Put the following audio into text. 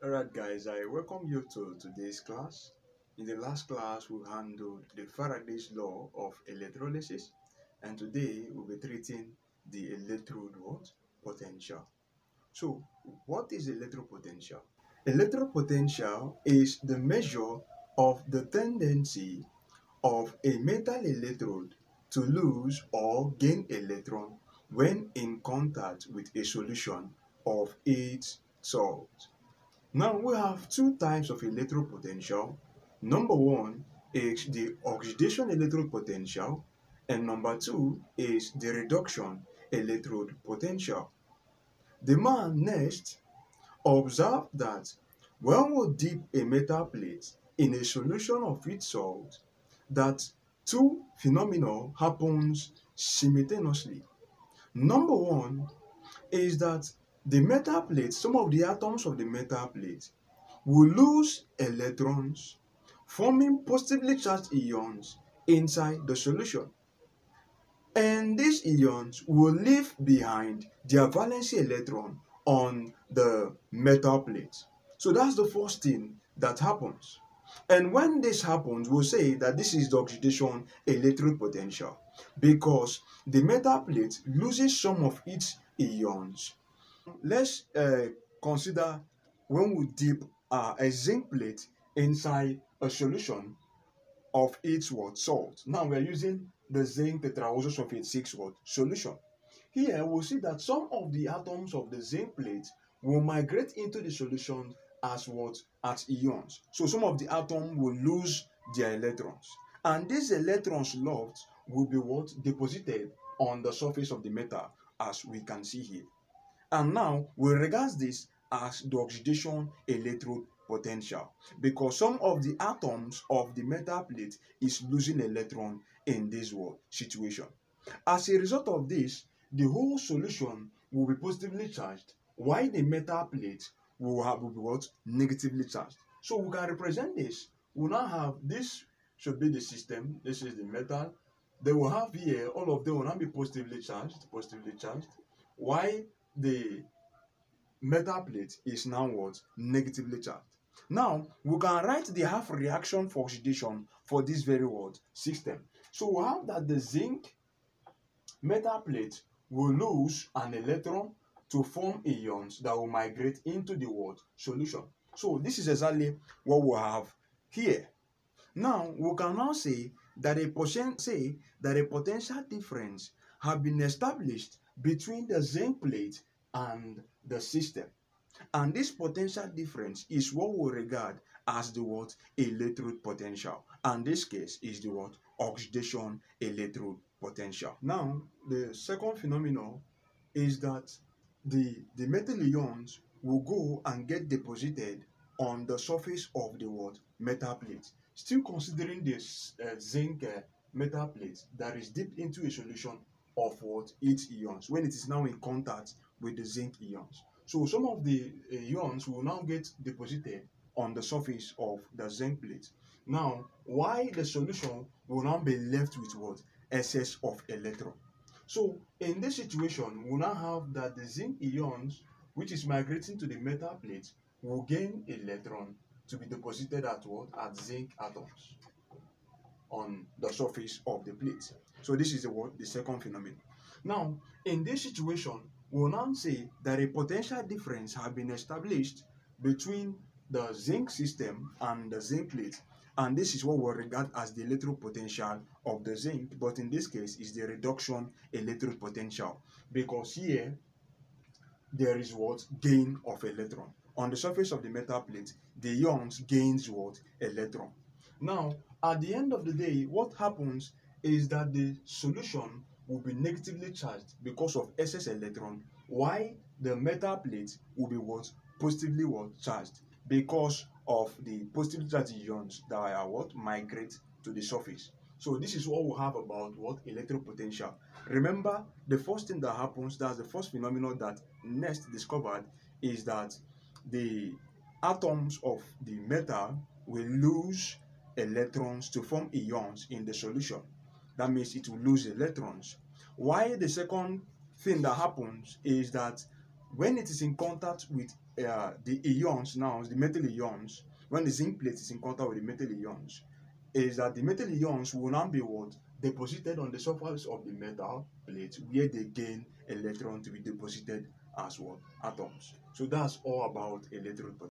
Alright guys, I welcome you to today's class. In the last class we handled the Faraday's law of electrolysis, and today we'll be treating the electrode potential. So what is electropotential? Electropotential is the measure of the tendency of a metal electrode to lose or gain electron when in contact with a solution of its salt. Now we have two types of electrode potential. Number one is the oxidation electrode potential, and number two is the reduction electrode potential. The man next observed that when we dip a metal plate in a solution of its salt, that two phenomena happens simultaneously. Number one is that the metal plate, some of the atoms of the metal plate will lose electrons, forming positively charged ions inside the solution. And these ions will leave behind their valency electron on the metal plate. So that's the first thing that happens. And when this happens, we'll say that this is the oxidation electrode potential, because the metal plate loses some of its ions. Let's consider when we dip a zinc plate inside a solution of its salt. Now we're using the zinc tetraoxosulfate 6 solution. Here we'll see that some of the atoms of the zinc plate will migrate into the solution as as ions. So some of the atoms will lose their electrons, and these electrons lost will be deposited on the surface of the metal, as we can see here. And now we regard this as the oxidation electrode potential, because some of the atoms of the metal plate is losing electron in this situation. As a result of this, the whole solution will be positively charged, while the metal plate will be negatively charged. So we can represent this. We now have this should be the system. This is the metal. They will have here, all of them will now be positively charged, while the metal plate is now negatively charged. Now we can write the half reaction for oxidation for this very system. So we have that the zinc metal plate will lose an electron to form ions that will migrate into the solution. So this is exactly what we have here. Now we can now say that a potential difference has been established between the zinc plate and the system. And this potential difference is what we regard as the electrode potential. And this case is the oxidation electrode potential. Now, the second phenomenon is that the metal ions will go and get deposited on the surface of the metal plate. Still considering this zinc metal plate that is dipped into a solution of its ions when it is now in contact with the zinc ions. So some of the ions will now get deposited on the surface of the zinc plate. Now, why the solution will now be left with excess of electron. So in this situation, we now have that the zinc ions, which is migrating to the metal plate, will gain electron to be deposited at zinc atoms on the surface of the plate. So this is the second phenomenon. Now, in this situation, we'll now say that a potential difference has been established between the zinc system and the zinc plate, and this is what we regard as the electrode potential of the zinc, but in this case is the reduction electrode potential, because here there is gain of electron. On the surface of the metal plate, the ions gains electron. Now, at the end of the day, what happens is that the solution will be negatively charged because of excess electron, while the metal plate will be positively charged because of the positively charged ions that are migrate to the surface. So this is what we have about electrode potential. Remember, the first thing that happens, that's the first phenomenon that Nernst discovered, is that the atoms of the metal will lose electrons to form ions in the solution. That means it will lose electrons. While the second thing that happens is that when it is in contact with the ions now, the metal ions, when the zinc plate is in contact with the metal ions, is that the metal ions will now be what? Deposited on the surface of the metal plate, where they gain electrons to be deposited as what? Atoms. So that's all about electrode.